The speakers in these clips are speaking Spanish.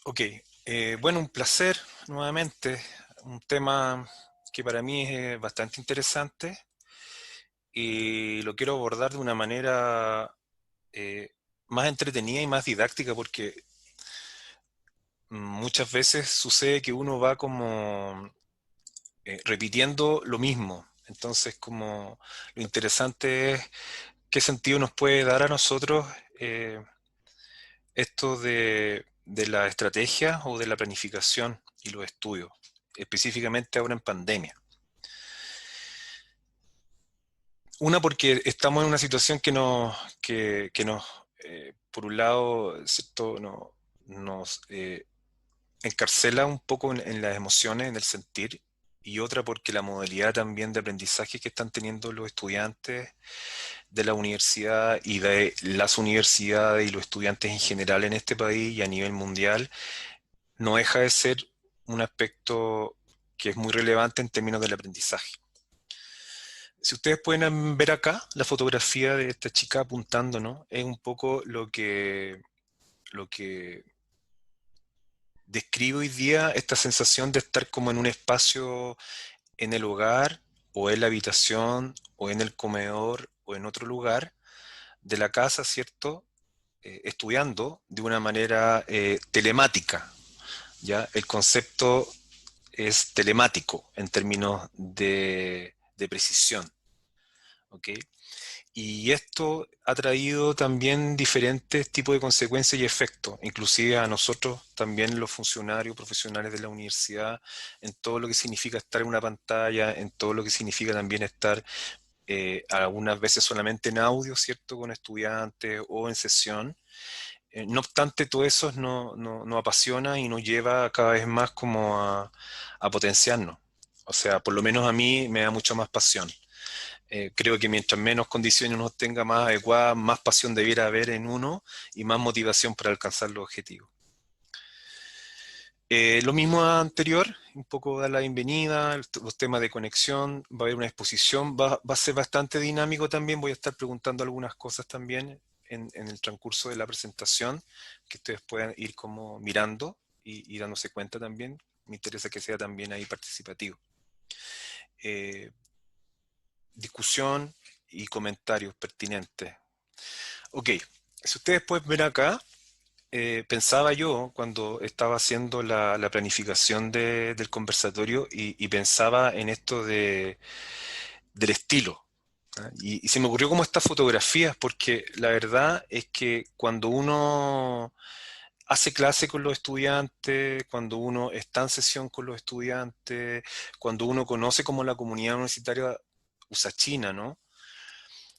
Ok, bueno, un placer nuevamente. Un tema que para mí es bastante interesante y lo quiero abordar de una manera eh, más entretenida y más didáctica porque muchas veces sucede que uno va como repitiendo lo mismo. Entonces, como lo interesante es qué sentido nos puede dar a nosotros eh, esto de la estrategia o de la planificación y los estudios, específicamente ahora en pandemia. Una, porque estamos en una situación que nos por un lado, ¿cierto? Nos encarcela un poco en las emociones, en el sentir, y otra porque la modalidad también de aprendizaje que están teniendo los estudiantes de la universidad y de las universidades y los estudiantes en general en este país y a nivel mundial no deja de ser un aspecto que es muy relevante en términos del aprendizaje. Si ustedes pueden ver acá la fotografía de esta chica apuntando, ¿no? Es un poco lo que describe hoy día esta sensación de estar como en un espacio en el hogar o en la habitación o en el comedor o en otro lugar de la casa, ¿cierto? Estudiando de una manera telemática, ¿ya? El concepto es telemático en términos de precisión, ¿ok? Y esto ha traído también diferentes tipos de consecuencias y efectos, inclusive a nosotros también los funcionarios profesionales de la universidad, en todo lo que significa estar en una pantalla, en todo lo que significa también estar algunas veces solamente en audio, ¿cierto? Con estudiantes o en sesión. No obstante, todo eso nos apasiona y nos lleva cada vez más como a potenciarnos. O sea, por lo menos a mí me da mucha más pasión. Creo que mientras menos condiciones uno tenga más adecuadas, más pasión debiera haber en uno y más motivación para alcanzar los objetivos. Lo mismo anterior, un poco dar la bienvenida, los temas de conexión, va a haber una exposición, va a ser bastante dinámico también, voy a estar preguntando algunas cosas también en el transcurso de la presentación, que ustedes puedan ir como mirando y dándose cuenta también. Me interesa que sea también ahí participativo. Eh, Discusión y comentarios pertinentes. Ok, si ustedes pueden ver acá, pensaba yo cuando estaba haciendo la planificación del conversatorio y pensaba en esto del estilo. ¿Ah? Y se me ocurrió como estas fotografías, porque la verdad es que cuando uno hace clase con los estudiantes, cuando uno está en sesión con los estudiantes, cuando uno conoce como la comunidad universitaria usachina, ¿no?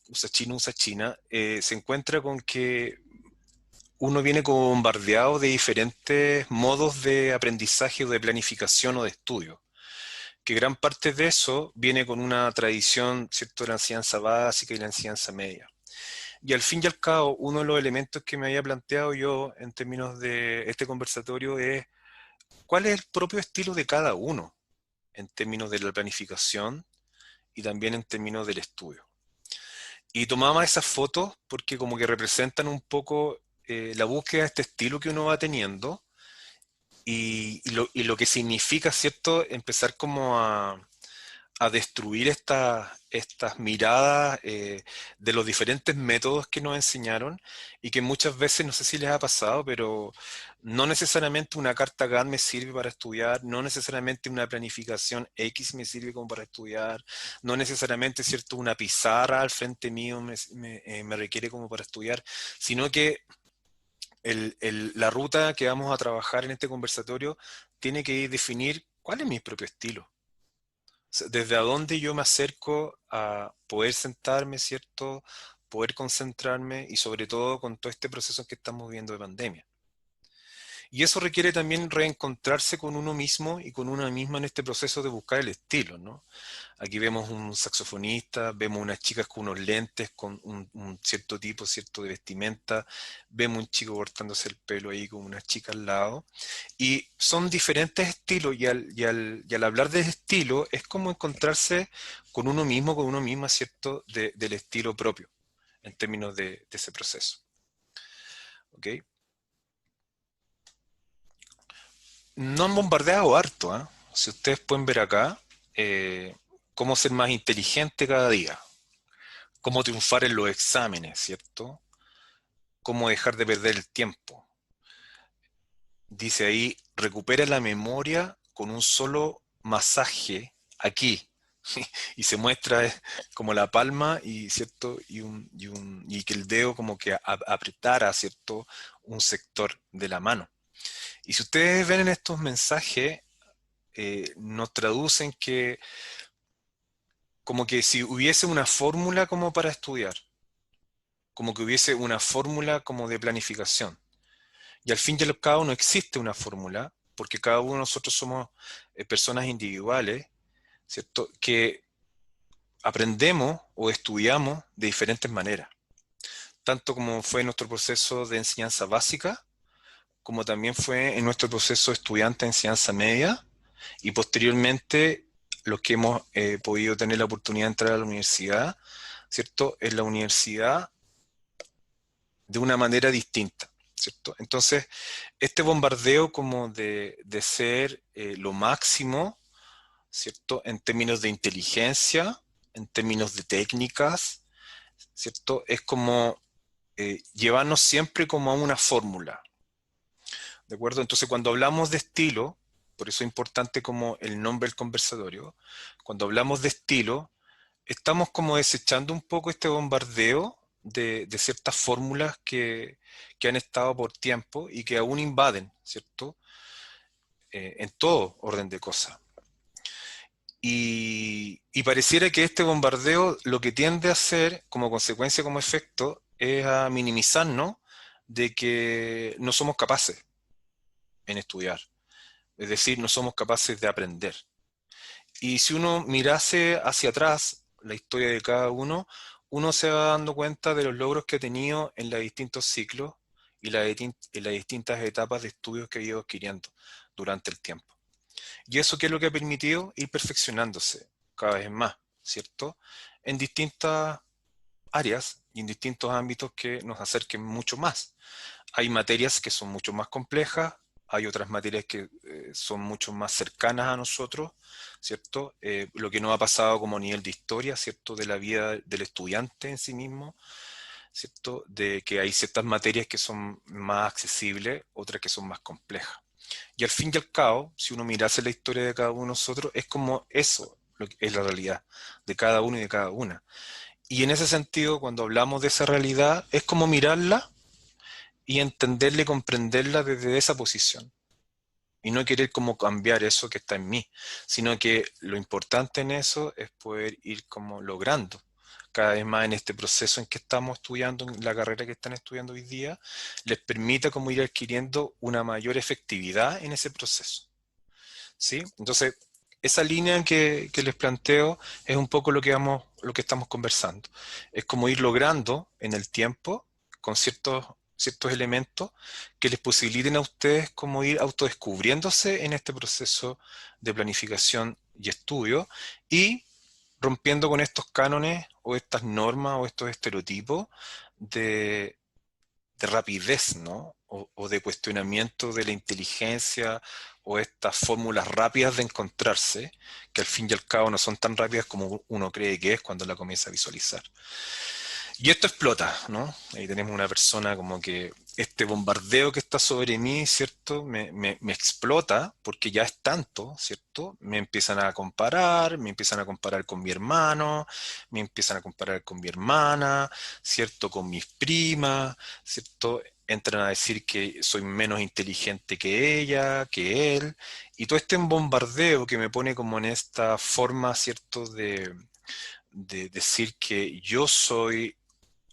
Usachina, se encuentra con que uno viene como bombardeado de diferentes modos de aprendizaje o de planificación o de estudio, que gran parte de eso viene con una tradición, ¿cierto?, de la enseñanza básica y la enseñanza media. Y al fin y al cabo, uno de los elementos que me había planteado yo en términos de este conversatorio es cuál es el propio estilo de cada uno en términos de la planificación y también en términos del estudio. Y tomaba esas fotos porque como que representan un poco la búsqueda de este estilo que uno va teniendo y lo que significa, ¿cierto?, empezar como a destruir estas miradas de los diferentes métodos que nos enseñaron y que muchas veces, no sé si les ha pasado, pero no necesariamente una carta GAN me sirve para estudiar, no necesariamente una planificación X me sirve como para estudiar, no necesariamente, ¿cierto?, una pizarra al frente mío me requiere como para estudiar, sino que la ruta que vamos a trabajar en este conversatorio tiene que definir cuál es mi propio estilo. Sea, desde a dónde yo me acerco a poder sentarme, ¿cierto? Poder concentrarme y sobre todo con todo este proceso que estamos viviendo de pandemia. Y eso requiere también reencontrarse con uno mismo y con una misma en este proceso de buscar el estilo, ¿no? Aquí vemos un saxofonista, vemos unas chicas con unos lentes, con un cierto tipo, cierto de vestimenta, vemos un chico cortándose el pelo ahí con una chica al lado. Y son diferentes estilos y al hablar de estilo es como encontrarse con uno mismo, con uno misma, ¿cierto? Del estilo propio en términos de ese proceso. ¿Ok? no han bombardeado harto, ¿ah? Si ustedes pueden ver acá, cómo ser más inteligente cada día, cómo triunfar en los exámenes, ¿cierto? Cómo dejar de perder el tiempo. Dice ahí, recupera la memoria con un solo masaje aquí. Y se muestra como la palma y, ¿cierto? Y que el dedo como que apretara, ¿cierto? Un sector de la mano. Y si ustedes ven en estos mensajes, nos traducen que como que si hubiese una fórmula como para estudiar, como que hubiese una fórmula como de planificación. Y al fin y al cabo no existe una fórmula, porque cada uno de nosotros somos personas individuales, ¿cierto? Que aprendemos o estudiamos de diferentes maneras, tanto como fue nuestro proceso de enseñanza básica, como también fue en nuestro proceso de estudiante de enseñanza media, y posteriormente los que hemos podido tener la oportunidad de entrar a la universidad, ¿cierto? En la universidad de una manera distinta, ¿cierto? Entonces, este bombardeo como de ser lo máximo, ¿cierto? En términos de inteligencia, en términos de técnicas, ¿cierto? Es como llevarnos siempre como a una fórmula, ¿de acuerdo? Entonces, cuando hablamos de estilo, por eso es importante como el nombre del conversatorio, cuando hablamos de estilo, estamos como desechando un poco este bombardeo de ciertas fórmulas que han estado por tiempo y que aún invaden, ¿cierto? En todo orden de cosas. Y pareciera que este bombardeo lo que tiende a hacer como consecuencia, como efecto, es a minimizarnos de que no somos capaces en estudiar. Es decir, no somos capaces de aprender. Y si uno mirase hacia atrás la historia de cada uno, uno se va dando cuenta de los logros que ha tenido en los distintos ciclos y en las distintas etapas de estudios que ha ido adquiriendo durante el tiempo. ¿Y eso qué es lo que ha permitido? Ir perfeccionándose cada vez más, ¿cierto? En distintas áreas y en distintos ámbitos que nos acerquen mucho más. Hay materias que son mucho más complejas, hay otras materias que son mucho más cercanas a nosotros, ¿cierto? Lo que nos ha pasado como nivel de historia, ¿cierto? De la vida del estudiante en sí mismo, ¿cierto? De que hay ciertas materias que son más accesibles, otras que son más complejas. Y al fin y al cabo, si uno mirase la historia de cada uno de nosotros, es como eso, lo que es la realidad de cada uno y de cada una. Y en ese sentido, cuando hablamos de esa realidad, es como mirarla y entenderla y comprenderla desde esa posición. Y no querer como cambiar eso que está en mí, sino que lo importante en eso es poder ir como logrando cada vez más en este proceso en que estamos estudiando, en la carrera que están estudiando hoy día, les permita como ir adquiriendo una mayor efectividad en ese proceso. ¿Sí? Entonces, esa línea que les planteo es un poco lo que estamos conversando. Es como ir logrando en el tiempo con ciertos elementos que les posibiliten a ustedes como ir autodescubriéndose en este proceso de planificación y estudio y rompiendo con estos cánones o estas normas o estos estereotipos de, de rapidez, ¿no? O de cuestionamiento de la inteligencia o estas fórmulas rápidas de encontrarse, que al fin y al cabo no son tan rápidas como uno cree que es cuando la comienza a visualizar. Y esto explota, ¿no? Ahí tenemos una persona como que este bombardeo que está sobre mí, ¿cierto? Me explota porque ya es tanto, ¿cierto? Me empiezan a comparar con mi hermano, me empiezan a comparar con mi hermana, ¿cierto? Con mis primas, ¿cierto? Entran a decir que soy menos inteligente que ella, que él, y todo este bombardeo que me pone como en esta forma, ¿cierto? De decir que yo soy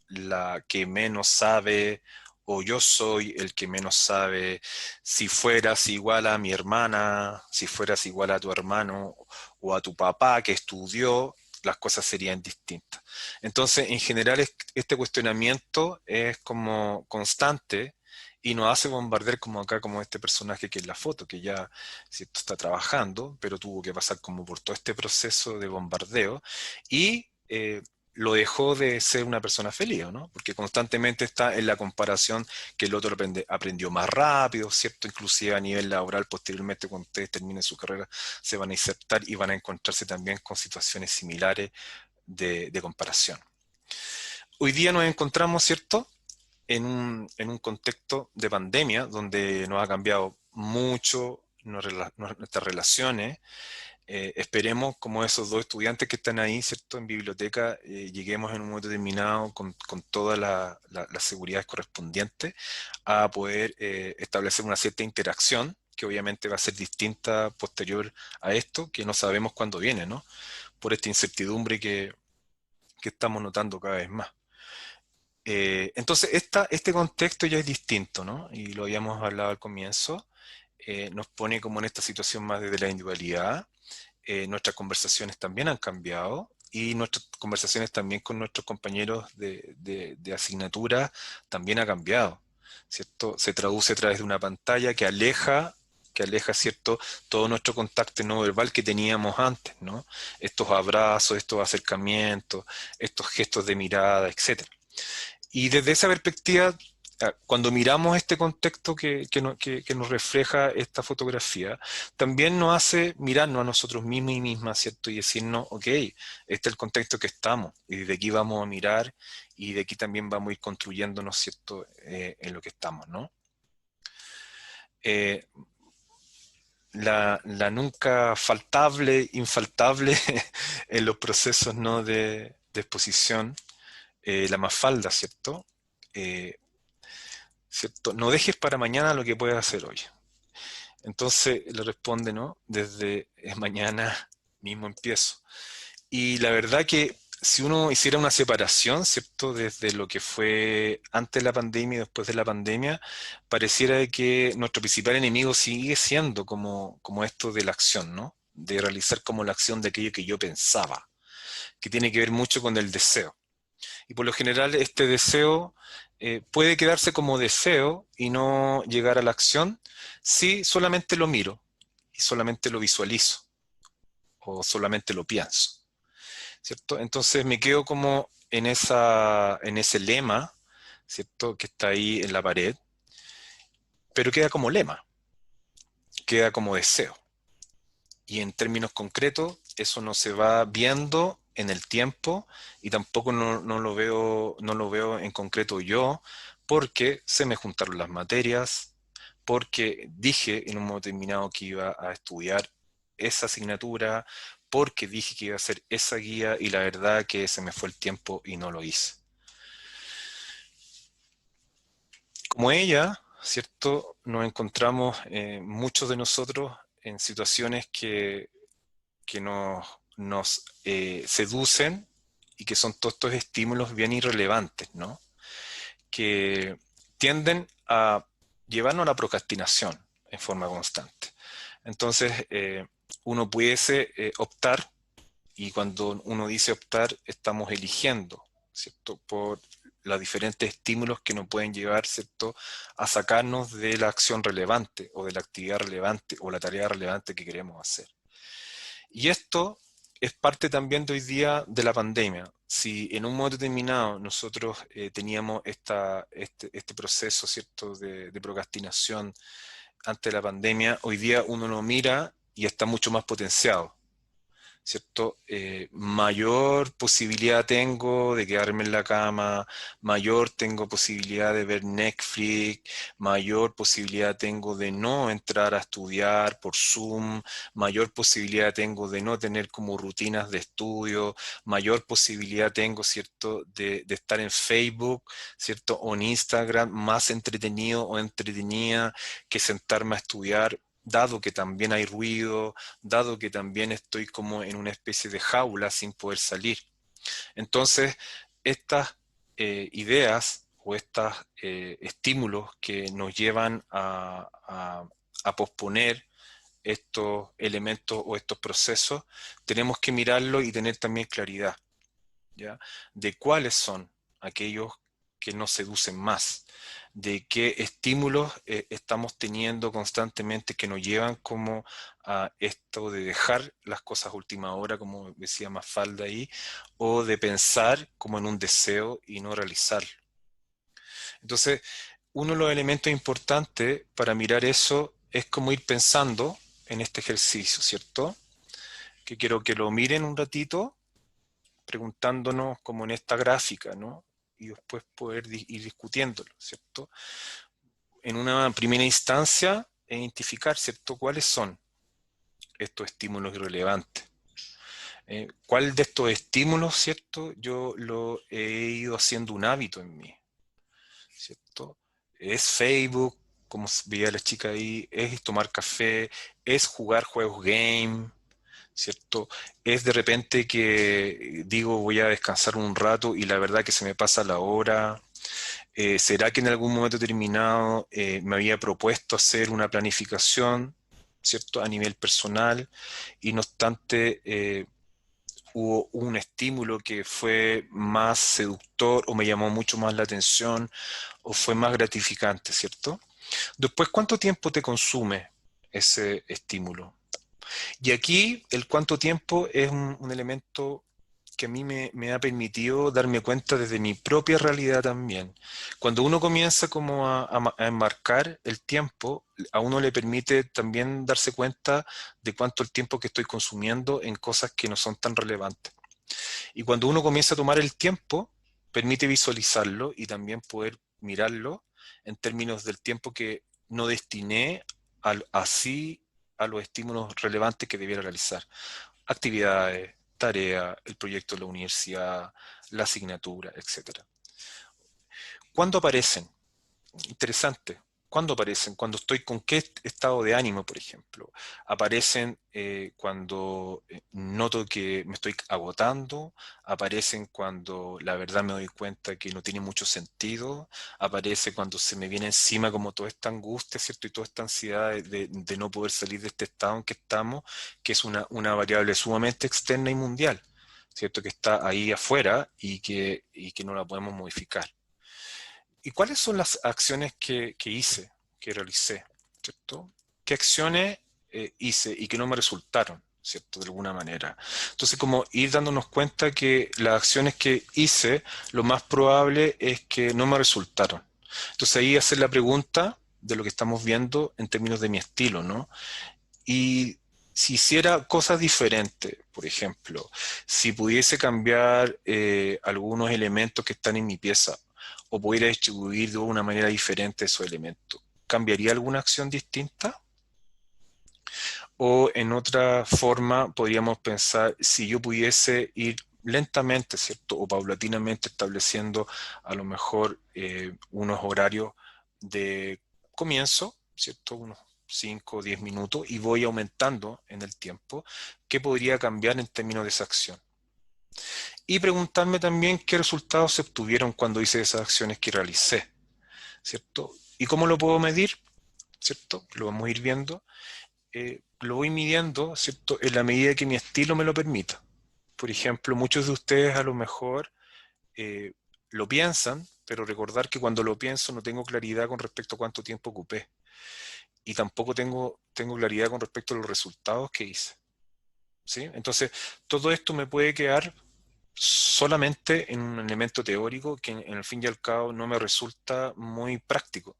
la que menos sabe o yo soy el que menos sabe. Si fueras igual a mi hermana, si fueras igual a tu hermano o a tu papá que estudió, las cosas serían distintas. Entonces, en general, este cuestionamiento es como constante y nos hace bombardear como acá, como este personaje que es la foto, que ya ¿cierto? Está trabajando, pero tuvo que pasar como por todo este proceso de bombardeo y lo dejó de ser una persona feliz, ¿no? Porque constantemente está en la comparación que el otro aprendió más rápido, ¿cierto? Inclusive a nivel laboral, posteriormente cuando ustedes terminen su carrera, se van a insertar y van a encontrarse también con situaciones similares de comparación. Hoy día nos encontramos, ¿cierto?, en un contexto de pandemia donde nos ha cambiado mucho nuestras relaciones. Esperemos, como esos dos estudiantes que están ahí, ¿cierto?, en biblioteca, lleguemos en un momento determinado con todas las seguridades correspondientes a poder establecer una cierta interacción que obviamente va a ser distinta posterior a esto, que no sabemos cuándo viene, ¿no? Por esta incertidumbre que estamos notando cada vez más. Entonces, este contexto ya es distinto, ¿no? Y lo habíamos hablado al comienzo. Nos pone como en esta situación más desde la individualidad. Nuestras conversaciones también han cambiado y nuestras conversaciones también con nuestros compañeros de asignatura también ha cambiado, ¿cierto? Se traduce a través de una pantalla que aleja, ¿cierto?, todo nuestro contacto no verbal que teníamos antes, ¿no? Estos abrazos, estos acercamientos, estos gestos de mirada, etcétera. Y desde esa perspectiva, cuando miramos este contexto que nos refleja esta fotografía, también nos hace mirarnos a nosotros mismos y mismas, ¿cierto? Y decirnos, ok, este es el contexto que estamos, y de aquí vamos a mirar, y de aquí también vamos a ir construyéndonos, ¿cierto?, en lo que estamos, ¿no? Eh, la nunca faltable, infaltable en los procesos, ¿no?, de exposición, la mafalda, ¿cierto? Eh, ¿Cierto? No dejes para mañana lo que puedes hacer hoy. Entonces le responde, ¿no? Desde mañana mismo empiezo. Y la verdad que si uno hiciera una separación, ¿cierto? Desde lo que fue antes de la pandemia y después de la pandemia, pareciera que nuestro principal enemigo sigue siendo como esto de la acción, ¿no? De realizar como la acción de aquello que yo pensaba, que tiene que ver mucho con el deseo. Y por lo general este deseo puede quedarse como deseo y no llegar a la acción si solamente lo miro y solamente lo visualizo o solamente lo pienso, ¿cierto? Entonces me quedo como en ese lema, ¿cierto?, que está ahí en la pared, pero queda como lema, queda como deseo. Y en términos concretos, eso no se va viendo en el tiempo y tampoco no lo veo en concreto yo, porque se me juntaron las materias, porque dije en un momento determinado que iba a estudiar esa asignatura, porque dije que iba a hacer esa guía y la verdad que se me fue el tiempo y no lo hice. Como ella, ¿cierto? Nos encontramos muchos de nosotros en situaciones que nos seducen y que son todos estos estímulos bien irrelevantes, ¿no? Que tienden a llevarnos a la procrastinación en forma constante. Entonces, uno pudiese optar, y cuando uno dice optar, estamos eligiendo, ¿cierto?, por los diferentes estímulos que nos pueden llevar, ¿cierto?, a sacarnos de la acción relevante o de la actividad relevante o la tarea relevante que queremos hacer. Y esto es parte también de hoy día de la pandemia. Si en un momento determinado nosotros teníamos este proceso, ¿cierto?, de procrastinación ante la pandemia, hoy día uno lo mira y está mucho más potenciado, ¿cierto? Mayor posibilidad tengo de quedarme en la cama, mayor tengo posibilidad de ver Netflix, mayor posibilidad tengo de no entrar a estudiar por Zoom, mayor posibilidad tengo de no tener como rutinas de estudio, mayor posibilidad tengo, ¿cierto?, de estar en Facebook, ¿cierto?, o en Instagram, más entretenido o entretenida que sentarme a estudiar, dado que también hay ruido, dado que también estoy como en una especie de jaula sin poder salir. Entonces, estas ideas o estos estímulos que nos llevan a posponer estos elementos o estos procesos, tenemos que mirarlo y tener también claridad, ¿ya?, de cuáles son aquellos que nos seducen más, de qué estímulos estamos teniendo constantemente que nos llevan como a esto de dejar las cosas a última hora, como decía Mafalda ahí, o de pensar como en un deseo y no realizarlo. Entonces, uno de los elementos importantes para mirar eso es como ir pensando en este ejercicio, ¿cierto? Que quiero que lo miren un ratito, preguntándonos como en esta gráfica, ¿no? Y después poder ir discutiéndolo, ¿cierto? En una primera instancia, identificar, ¿cierto? ¿Cuáles son estos estímulos irrelevantes? ¿Cuál de estos estímulos, ¿cierto? Yo lo he ido haciendo un hábito en mí, ¿cierto? Es Facebook, como veía la chica ahí, es tomar café, es jugar juegos game, ¿cierto? Es de repente que digo voy a descansar un rato y la verdad que se me pasa la hora. ¿Será que en algún momento determinado me había propuesto hacer una planificación, ¿cierto? A nivel personal y no obstante hubo un estímulo que fue más seductor o me llamó mucho más la atención o fue más gratificante, ¿cierto? Después, ¿cuánto tiempo te consume ese estímulo? Y aquí el cuánto tiempo es un elemento que a mí me ha permitido darme cuenta desde mi propia realidad también. Cuando uno comienza como a enmarcar el tiempo, a uno le permite también darse cuenta de cuánto el tiempo que estoy consumiendo en cosas que no son tan relevantes. Y cuando uno comienza a tomar el tiempo, permite visualizarlo y también poder mirarlo en términos del tiempo que no destiné así a los estímulos relevantes que debiera realizar. Actividades, tareas, el proyecto de la universidad, la asignatura, etcétera. ¿Cuándo aparecen? Interesante. ¿Cuándo aparecen? Cuando estoy con qué estado de ánimo, por ejemplo. Aparecen cuando noto que me estoy agotando, aparecen cuando la verdad me doy cuenta que no tiene mucho sentido, aparece cuando se me viene encima como toda esta angustia, ¿cierto? Y toda esta ansiedad de no poder salir de este estado en que estamos, que es una variable sumamente externa y mundial, ¿cierto? Que está ahí afuera y que no la podemos modificar. ¿Y cuáles son las acciones que hice, que realicé? ¿Cierto? ¿Qué acciones hice y que no me resultaron? ¿Cierto? De alguna manera. Entonces, como ir dándonos cuenta que las acciones que hice, lo más probable es que no me resultaron. Entonces ahí hacer la pregunta de lo que estamos viendo en términos de mi estilo, ¿no? Y si hiciera cosas diferentes, por ejemplo, si pudiese cambiar algunos elementos que están en mi pieza o pudiera distribuir de una manera diferente esos elementos, ¿cambiaría alguna acción distinta? O en otra forma podríamos pensar, si yo pudiese ir lentamente, ¿cierto? O paulatinamente estableciendo a lo mejor unos horarios de comienzo, ¿cierto? Unos 5 o 10 minutos y voy aumentando en el tiempo, ¿qué podría cambiar en términos de esa acción? Y preguntarme también qué resultados se obtuvieron cuando hice esas acciones que realicé, ¿cierto? ¿Y cómo lo puedo medir? ¿Cierto? Lo vamos a ir viendo. Lo voy midiendo, ¿cierto? En la medida que mi estilo me lo permita. Por ejemplo, muchos de ustedes a lo mejor eh, lo piensan, pero recordar que cuando lo pienso no tengo claridad con respecto a cuánto tiempo ocupé. Y tampoco tengo claridad con respecto a los resultados que hice. ¿Sí? Entonces, todo esto me puede quedar solamente en un elemento teórico que en el fin y al cabo no me resulta muy práctico,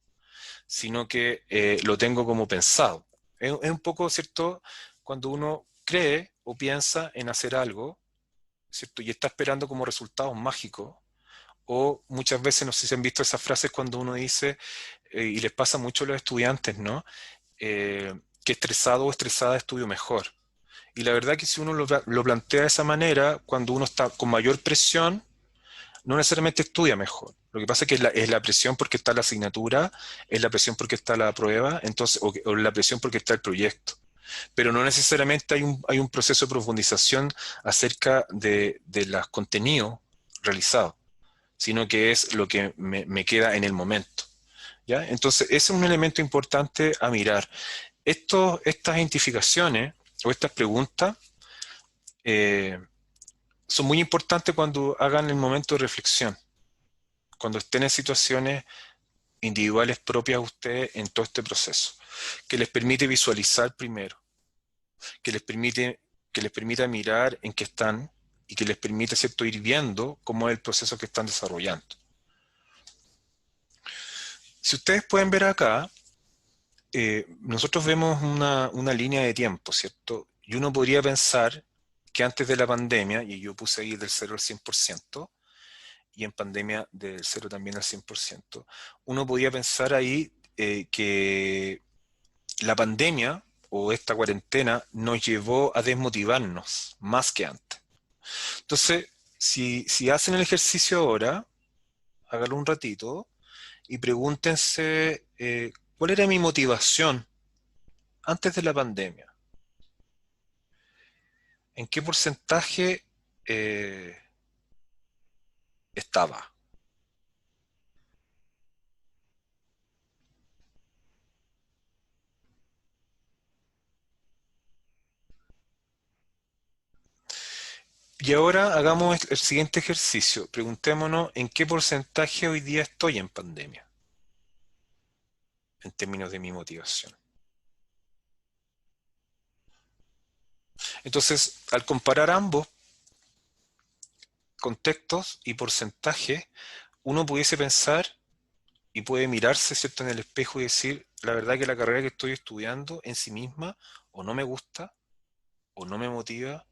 sino que lo tengo como pensado. Es un poco, ¿cierto? Cuando uno cree o piensa en hacer algo, ¿cierto? Y está esperando como resultados mágicos, o muchas veces, no sé si han visto esas frases cuando uno dice, y les pasa mucho a los estudiantes, ¿no? Que estresado o estresada estudio mejor. Y la verdad que si uno lo plantea de esa manera, cuando uno está con mayor presión, no necesariamente estudia mejor. Lo que pasa es que es la presión porque está la asignatura, es la presión porque está la prueba, entonces, o la presión porque está el proyecto. Pero no necesariamente hay un proceso de profundización acerca de los contenidos realizados, sino que es lo que me queda en el momento. ¿Ya? Entonces, ese es un elemento importante a mirar. Estas identificaciones o estas preguntas eh, son muy importantes cuando hagan el momento de reflexión, cuando estén en situaciones individuales propias a ustedes en todo este proceso, que les permite visualizar primero. que les permite, que les permita mirar en qué están y que les permita, ¿cierto?, ir viendo cómo es el proceso que están desarrollando. Si ustedes pueden ver acá, nosotros vemos una línea de tiempo, ¿cierto? Y uno podría pensar que antes de la pandemia, y yo puse ahí del 0 al 100%, y en pandemia del 0 también al 100%, uno podría pensar ahí que la pandemia o esta cuarentena nos llevó a desmotivarnos más que antes. Entonces, si hacen el ejercicio ahora, háganlo un ratito y pregúntense cuál era mi motivación antes de la pandemia. ¿En qué porcentaje eh, estaba? Y ahora hagamos el siguiente ejercicio. Preguntémonos en qué porcentaje hoy día estoy en pandemia, en términos de mi motivación. Entonces, al comparar ambos contextos y porcentajes, uno pudiese pensar y puede mirarse, ¿cierto?, en el espejo y decir, la verdad que la carrera que estoy estudiando en sí misma o no me gusta o no me motiva,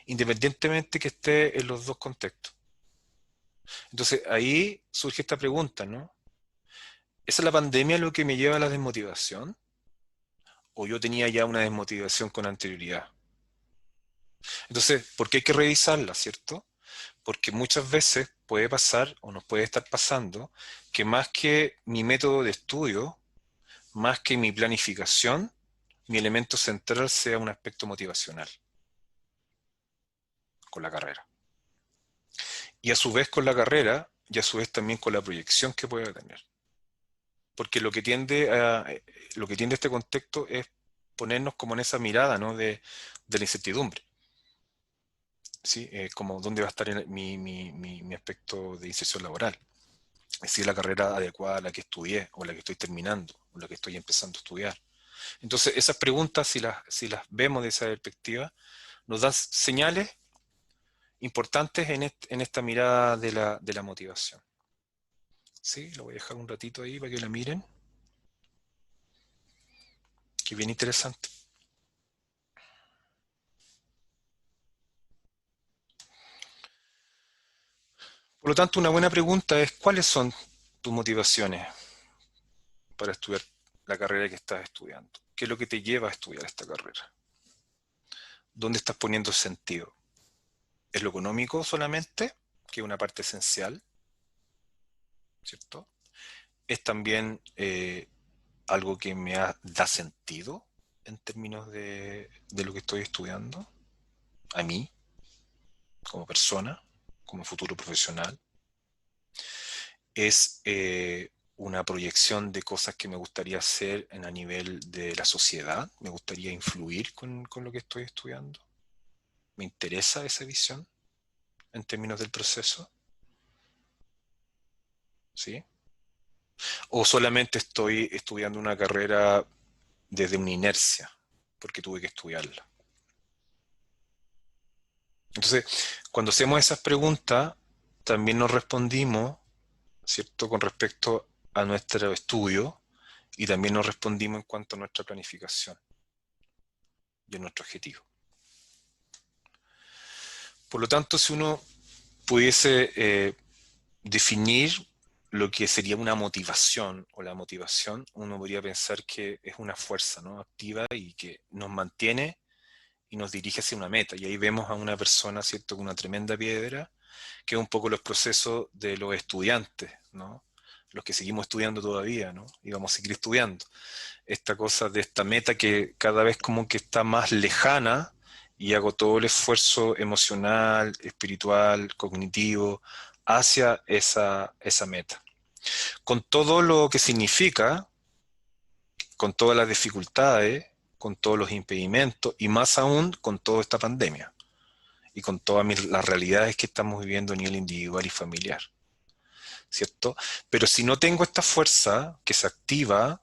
independientemente que esté en los dos contextos. Entonces ahí surge esta pregunta, ¿no? ¿Es la pandemia lo que me lleva a la desmotivación? ¿O yo tenía ya una desmotivación con anterioridad? Entonces, ¿por qué hay que revisarla, cierto? Porque muchas veces puede pasar o nos puede estar pasando que más que mi método de estudio, más que mi planificación, mi elemento central sea un aspecto motivacional con la carrera. Y a su vez con la carrera, y a su vez también con la proyección que pueda tener. Porque lo que tiende este contexto es ponernos como en esa mirada, ¿no?, de la incertidumbre. ¿Sí? Como dónde va a estar mi aspecto de inserción laboral. Si es la carrera adecuada a la que estudié, o la que estoy terminando, o la que estoy empezando a estudiar. Entonces, esas preguntas, si las vemos de esa perspectiva, nos dan señales importantes en esta mirada de la motivación. ¿Sí? Lo voy a dejar un ratito ahí para que la miren, que es bien interesante. Por lo tanto, una buena pregunta es, ¿cuáles son tus motivaciones para estudiar la carrera que estás estudiando? ¿Qué es lo que te lleva a estudiar esta carrera? ¿Dónde estás poniendo sentido? ¿Es lo económico solamente, que es una parte esencial, ¿cierto? ¿Es también algo que da sentido en términos de lo que estoy estudiando? A mí, como persona, como futuro profesional. ¿Es una proyección de cosas que me gustaría hacer a nivel de la sociedad? ¿Me gustaría influir con lo que estoy estudiando? ¿Me interesa esa visión en términos del proceso? ¿Sí? ¿O solamente estoy estudiando una carrera desde una inercia, porque tuve que estudiarla? Entonces, cuando hacemos esas preguntas, también nos respondimos, ¿cierto?, con respecto a nuestro estudio, y también nos respondimos en cuanto a nuestra planificación y a nuestro objetivo. Por lo tanto, si uno pudiese definir lo que sería una motivación o la motivación, uno podría pensar que es una fuerza, ¿no?, activa, y que nos mantiene y nos dirige hacia una meta. Y ahí vemos a una persona, ¿cierto?, con una tremenda piedra, que es un poco los procesos de los estudiantes, ¿no? Los que seguimos estudiando todavía, ¿no? Y vamos a seguir estudiando. Esta cosa de esta meta que cada vez como que está más lejana, y hago todo el esfuerzo emocional, espiritual, cognitivo hacia esa meta. Con todo lo que significa, con todas las dificultades, con todos los impedimentos, y más aún con toda esta pandemia y con todas las realidades que estamos viviendo a nivel individual y familiar, ¿cierto? Pero si no tengo esta fuerza que se activa,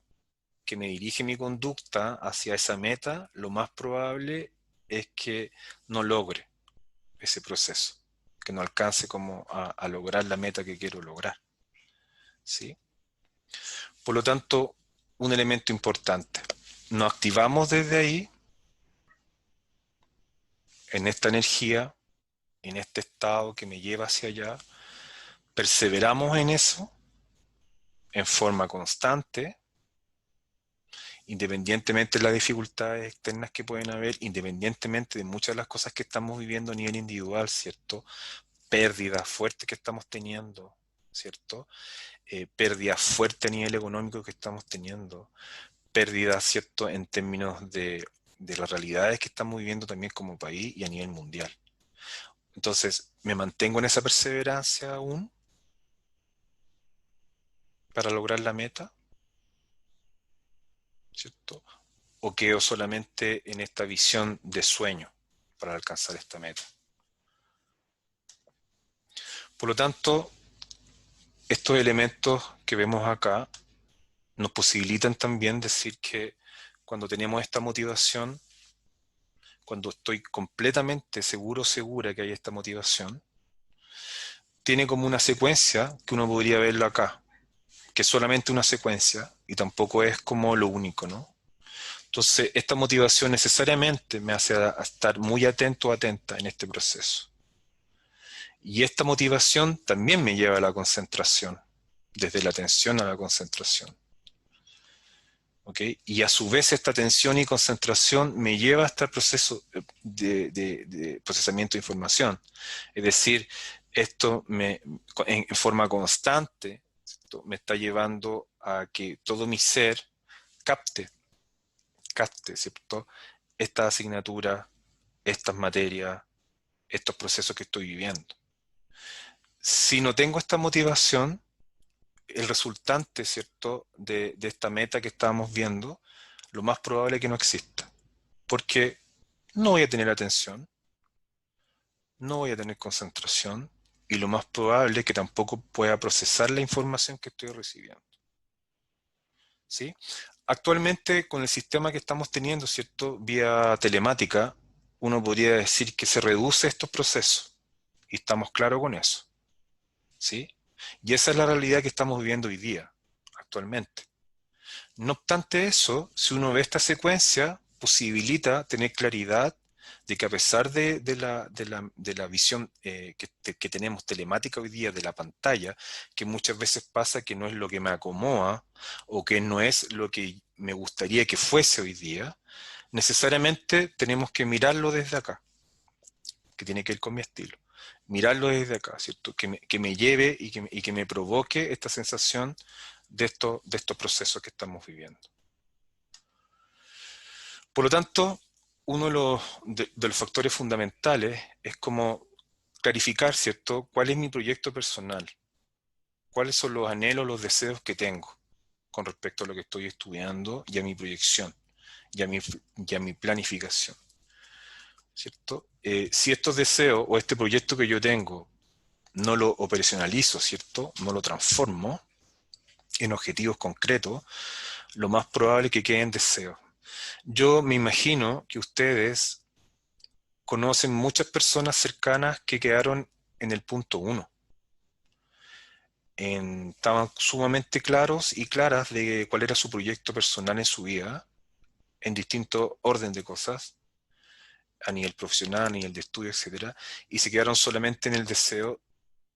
que me dirige mi conducta hacia esa meta, lo más probable es que no logre ese proceso, que no alcance como a lograr la meta que quiero lograr. ¿Sí? Por lo tanto, un elemento importante, nos activamos desde ahí, en esta energía, en este estado que me lleva hacia allá, perseveramos en eso en forma constante, independientemente de las dificultades externas que pueden haber, independientemente de muchas de las cosas que estamos viviendo a nivel individual, ¿cierto? Pérdidas fuertes que estamos teniendo, ¿cierto? Pérdidas fuertes a nivel económico que estamos teniendo, pérdidas, ¿cierto?, en términos de las realidades que estamos viviendo también como país y a nivel mundial. Entonces, me mantengo en esa perseverancia aún para lograr la meta, ¿cierto? O quedo solamente en esta visión de sueño para alcanzar esta meta. Por lo tanto, estos elementos que vemos acá nos posibilitan también decir que cuando tenemos esta motivación, cuando estoy completamente seguro o segura que hay esta motivación, tiene como una secuencia que uno podría verlo acá, que es solamente una secuencia y tampoco es como lo único, ¿no? Entonces, esta motivación necesariamente me hace estar muy atento o atenta en este proceso. Y esta motivación también me lleva a la concentración, desde la atención a la concentración. ¿Okay? Y a su vez esta atención y concentración me lleva hasta el proceso de procesamiento de información. Es decir, esto en forma constante, ¿cierto?, me está llevando a que todo mi ser capte, ¿cierto?, esta asignatura, estas materias, estos procesos que estoy viviendo. Si no tengo esta motivación, el resultante, ¿cierto?, de esta meta que estábamos viendo, lo más probable es que no exista. Porque no voy a tener atención, no voy a tener concentración y lo más probable es que tampoco pueda procesar la información que estoy recibiendo. ¿Sí? Actualmente, con el sistema que estamos teniendo, ¿cierto?, vía telemática, uno podría decir que se reduce estos procesos. Y estamos claros con eso. ¿Sí? Y esa es la realidad que estamos viviendo hoy día, actualmente. No obstante eso, si uno ve esta secuencia, posibilita tener claridad de que a pesar de la visión que tenemos telemática hoy día de la pantalla, que muchas veces pasa que no es lo que me acomoda o que no es lo que me gustaría que fuese hoy día, necesariamente tenemos que mirarlo desde acá, que tiene que ir con mi estilo. Mirarlo desde acá, ¿cierto? Que me lleve y que me provoque esta sensación de estos procesos que estamos viviendo. Por lo tanto, uno de los factores fundamentales es como clarificar, ¿cierto?, cuál es mi proyecto personal, cuáles son los anhelos, los deseos que tengo con respecto a lo que estoy estudiando y a mi proyección y a mi planificación, ¿cierto? Si estos deseos o este proyecto que yo tengo no lo operacionalizo, ¿cierto?, no lo transformo en objetivos concretos, lo más probable es que queden deseos. Yo me imagino que ustedes conocen muchas personas cercanas que quedaron en el punto 1. Estaban sumamente claros y claras de cuál era su proyecto personal en su vida, en distinto orden de cosas, a nivel profesional, a nivel de estudio, etcétera, y se quedaron solamente en el deseo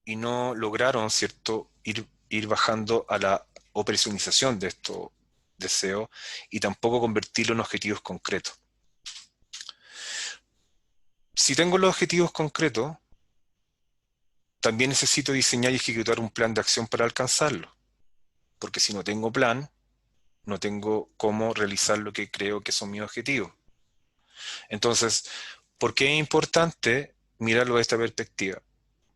y no lograron, ¿cierto?, ir bajando a la operacionalización de estos deseos y tampoco convertirlo en objetivos concretos. Si tengo los objetivos concretos, también necesito diseñar y ejecutar un plan de acción para alcanzarlo, porque si no tengo plan, no tengo cómo realizar lo que creo que son mis objetivos. Entonces, ¿por qué es importante mirarlo de esta perspectiva?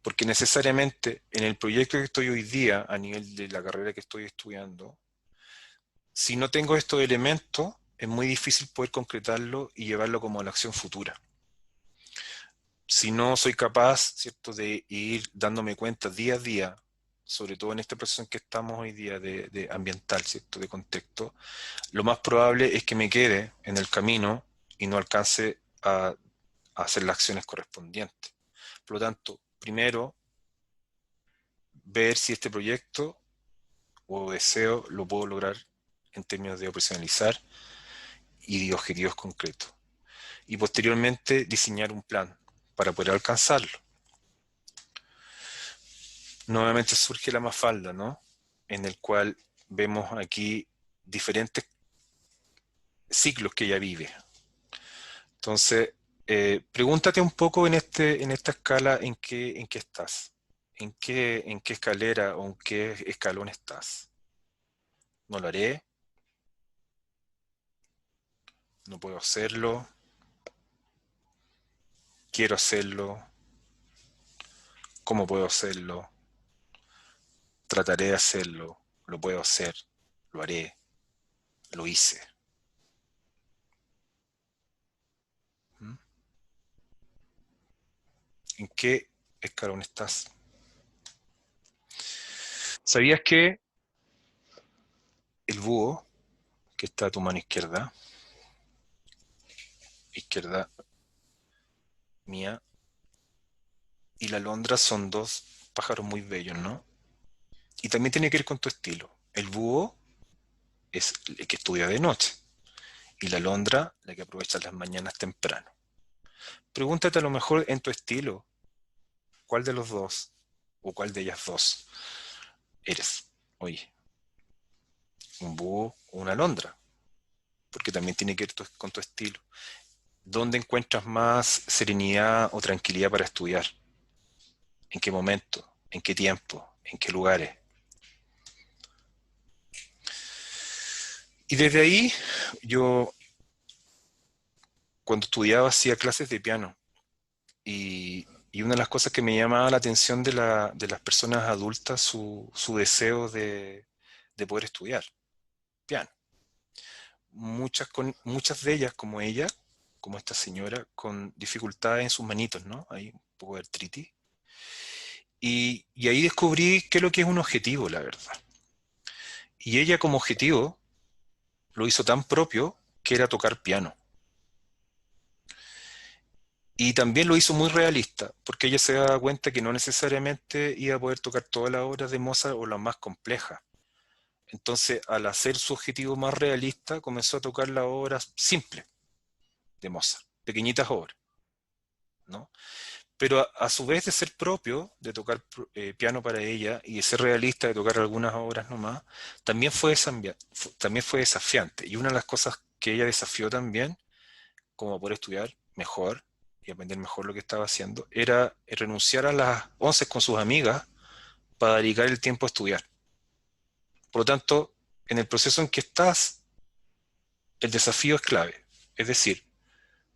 Porque necesariamente en el proyecto que estoy hoy día, a nivel de la carrera que estoy estudiando, si no tengo estos elementos, es muy difícil poder concretarlo y llevarlo como a la acción futura. Si no soy capaz, ¿cierto?, de ir dándome cuenta día a día sobre todo en este proceso en que estamos hoy día de ambiental, ¿cierto? De contexto, lo más probable es que me quede en el camino y no alcance a hacer las acciones correspondientes. Por lo tanto, primero, ver si este proyecto o deseo lo puedo lograr en términos de operacionalizar y de objetivos concretos. Y posteriormente diseñar un plan para poder alcanzarlo. Nuevamente surge la Mafalda, ¿no? En el cual vemos aquí diferentes ciclos que ella vive. Entonces, pregúntate un poco en esta escala en qué estás, en qué escalera o en qué escalón estás. No lo haré, no puedo hacerlo, quiero hacerlo, cómo puedo hacerlo, trataré de hacerlo, lo puedo hacer, lo haré, lo hice. ¿Mm? ¿En qué escalón estás? ¿Sabías que el búho, que está a tu mano izquierda mía, y la alondra son dos pájaros muy bellos, ¿no? Y también tiene que ver con tu estilo. El búho es el que estudia de noche y la alondra la que aprovecha las mañanas temprano. Pregúntate a lo mejor en tu estilo, ¿cuál de los dos o cuál de ellas dos eres? Oye, un búho o una alondra, porque también tiene que ver con tu estilo. ¿Dónde encuentras más serenidad o tranquilidad para estudiar? ¿En qué momento? ¿En qué tiempo? ¿En qué lugares? Y desde ahí, yo cuando estudiaba hacía clases de piano y una de las cosas que me llamaba la atención de las personas adultas, su deseo de poder estudiar piano. Muchas de ellas, como ella, como esta señora, con dificultades en sus manitos, ¿no? Hay un poco de artritis. Y ahí descubrí qué es lo que es un objetivo, la verdad. Y ella como objetivo lo hizo tan propio que era tocar piano. Y también lo hizo muy realista, porque ella se daba cuenta que no necesariamente iba a poder tocar todas las obras de Mozart o las más complejas. Entonces, al hacer su objetivo más realista, comenzó a tocar las obras simples de Mozart, pequeñitas obras, ¿no? Pero a su vez de ser propio, de tocar piano para ella y de ser realista, de tocar algunas obras nomás, también fue desafiante. Y una de las cosas que ella desafió también, como poder estudiar mejor y aprender mejor lo que estaba haciendo, era renunciar a las 11 con sus amigas para dedicar el tiempo a estudiar. Por lo tanto, en el proceso en que estás, el desafío es clave. Es decir,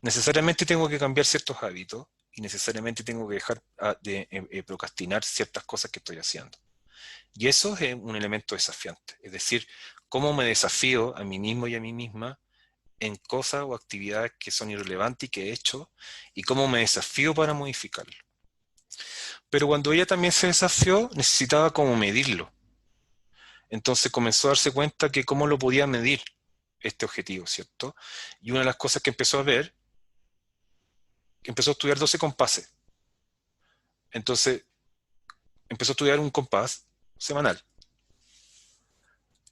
necesariamente tengo que cambiar ciertos hábitos y necesariamente tengo que dejar de procrastinar ciertas cosas que estoy haciendo. Y eso es un elemento desafiante. Es decir, cómo me desafío a mí mismo y a mí misma en cosas o actividades que son irrelevantes y que he hecho y cómo me desafío para modificarlo. Pero cuando ella también se desafió, necesitaba como medirlo. Entonces comenzó a darse cuenta que cómo lo podía medir este objetivo, ¿cierto? Y una de las cosas que empezó a ver, que empezó a estudiar 12 compases. Entonces empezó a estudiar un compás semanal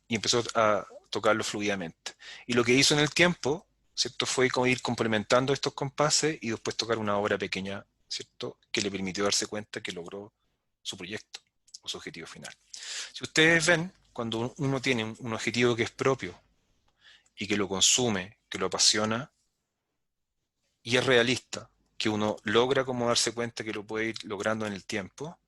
y empezó a tocarlo fluidamente. Y lo que hizo en el tiempo, ¿cierto? Fue como ir complementando estos compases y después tocar una obra pequeña, ¿cierto? Que le permitió darse cuenta que logró su proyecto o su objetivo final. Si ustedes ven, cuando uno tiene un objetivo que es propio y que lo consume, que lo apasiona y es realista, que uno logra como darse cuenta que lo puede ir logrando en el tiempo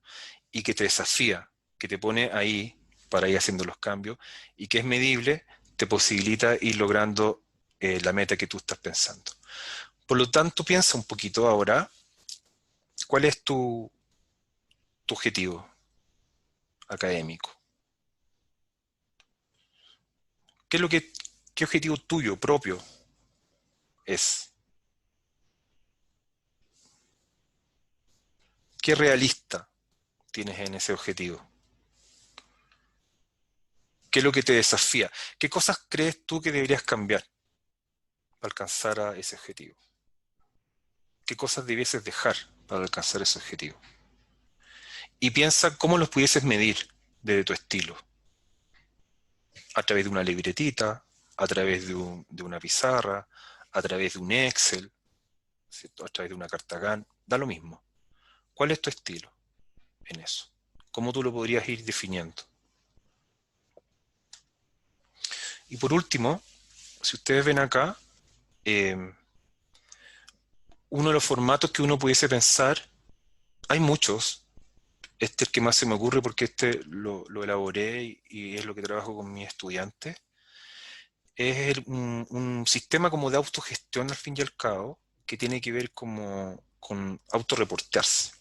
y que te desafía, que te pone ahí para ir haciendo los cambios y que es medible, te posibilita ir logrando la meta que tú estás pensando. Por lo tanto, piensa un poquito ahora, ¿cuál es tu objetivo académico? ¿Qué es lo que, qué objetivo tuyo propio es? ¿Qué realista tienes en ese objetivo? ¿Qué es lo que te desafía? ¿Qué cosas crees tú que deberías cambiar para alcanzar a ese objetivo? ¿Qué cosas debieses dejar para alcanzar ese objetivo? Y piensa cómo los pudieses medir desde tu estilo, a través de una libretita, a través de una pizarra, a través de un Excel, ¿cierto? A través de una carta GAN, da lo mismo. ¿Cuál es tu estilo en eso? ¿Cómo tú lo podrías ir definiendo? Y por último, si ustedes ven acá, eh, uno de los formatos que uno pudiese pensar, hay muchos, este es el que más se me ocurre porque este lo elaboré y es lo que trabajo con mis estudiantes, es un sistema como de autogestión al fin y al cabo, que tiene que ver como, con autorreportearse.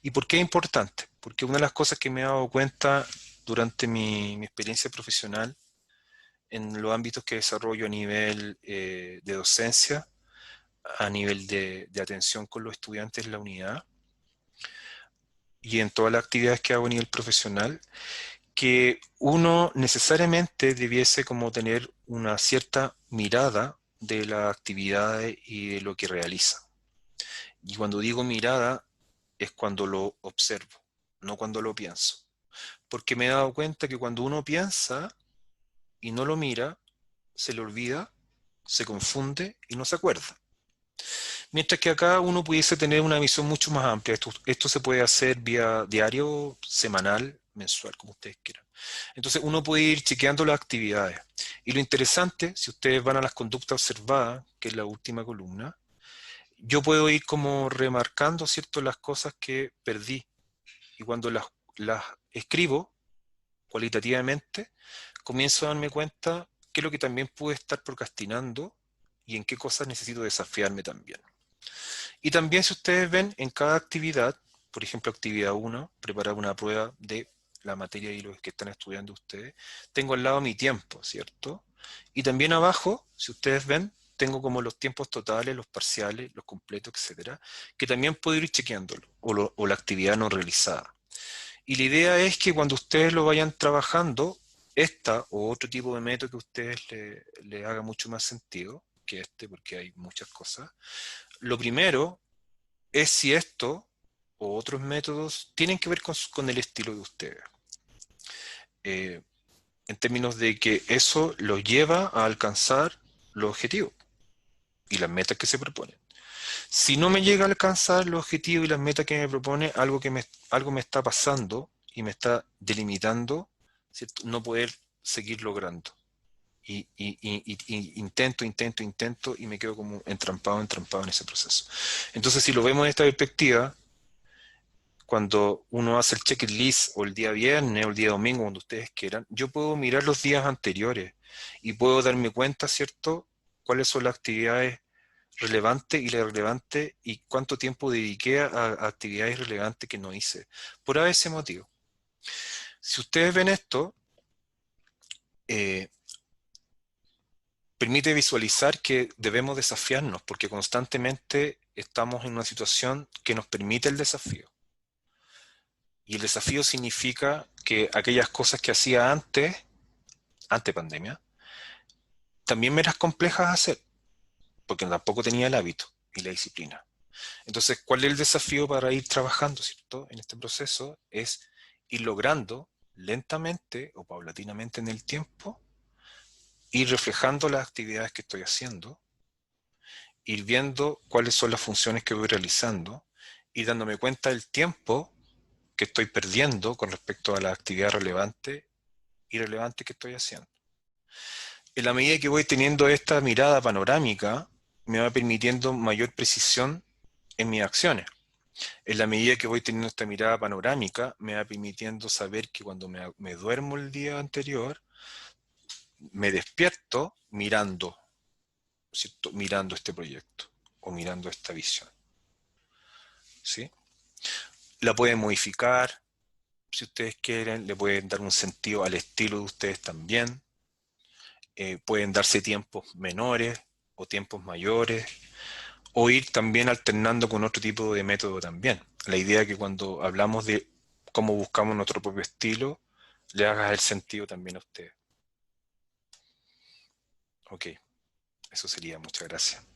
¿Y por qué es importante? Porque una de las cosas que me he dado cuenta durante mi experiencia profesional en los ámbitos que desarrollo a nivel de docencia, a nivel de atención con los estudiantes en la unidad y en todas las actividades que hago a nivel profesional, que uno necesariamente debiese como tener una cierta mirada de las actividades y de lo que realiza. Y cuando digo mirada es cuando lo observo, no cuando lo pienso. Porque me he dado cuenta que cuando uno piensa y no lo mira, se le olvida, se confunde y no se acuerda. Mientras que acá uno pudiese tener una visión mucho más amplia. Esto se puede hacer vía diario, semanal, mensual, como ustedes quieran. Entonces uno puede ir chequeando las actividades. Y lo interesante, si ustedes van a las conductas observadas, que es la última columna, yo puedo ir como remarcando, ¿cierto?, las cosas que perdí. Y cuando las escribo cualitativamente, comienzo a darme cuenta qué es lo que también pude estar procrastinando y en qué cosas necesito desafiarme también. Y también si ustedes ven en cada actividad, por ejemplo, actividad 1, preparar una prueba de la materia y los que están estudiando ustedes, tengo al lado mi tiempo, ¿cierto? Y también abajo, si ustedes ven, tengo como los tiempos totales, los parciales, los completos, etcétera, que también puedo ir chequeándolo, o la actividad no realizada. Y la idea es que cuando ustedes lo vayan trabajando, esta o otro tipo de método que a ustedes le haga mucho más sentido que este, porque hay muchas cosas, lo primero es si esto o otros métodos tienen que ver con el estilo de ustedes. Eh, en términos de que eso los lleva a alcanzar los objetivos y las metas que se proponen. Si no me llega a alcanzar los objetivos y las metas que me propone, algo me está pasando y me está delimitando, ¿cierto?, no poder seguir logrando. Y intento y me quedo como entrampado en ese proceso. Entonces, si lo vemos en esta perspectiva, cuando uno hace el checklist o el día viernes o el día domingo, cuando ustedes quieran, yo puedo mirar los días anteriores y puedo darme cuenta, ¿cierto?, cuáles son las actividades relevantes y irrelevantes y cuánto tiempo dediqué a actividades relevantes que no hice. Por ese motivo. Si ustedes ven esto, eh, permite visualizar que debemos desafiarnos porque constantemente estamos en una situación que nos permite el desafío. Y el desafío significa que aquellas cosas que hacía ante pandemia, también me eran complejas de hacer, porque tampoco tenía el hábito y la disciplina. Entonces, ¿cuál es el desafío para ir trabajando, ¿cierto?, en este proceso? Es ir logrando lentamente o paulatinamente en el tiempo, ir reflejando las actividades que estoy haciendo, ir viendo cuáles son las funciones que voy realizando, ir dándome cuenta del tiempo que estoy perdiendo con respecto a la actividad relevante y relevante que estoy haciendo. En la medida que voy teniendo esta mirada panorámica, me va permitiendo mayor precisión en mis acciones. En la medida que voy teniendo esta mirada panorámica, me va permitiendo saber que cuando me duermo el día anterior, me despierto mirando, ¿cierto?, mirando este proyecto o mirando esta visión. ¿Sí? La pueden modificar, si ustedes quieren, le pueden dar un sentido al estilo de ustedes también. Pueden darse tiempos menores o tiempos mayores, o ir también alternando con otro tipo de método también. La idea es que cuando hablamos de cómo buscamos nuestro propio estilo, le haga el sentido también a ustedes. Ok, eso sería. Muchas gracias.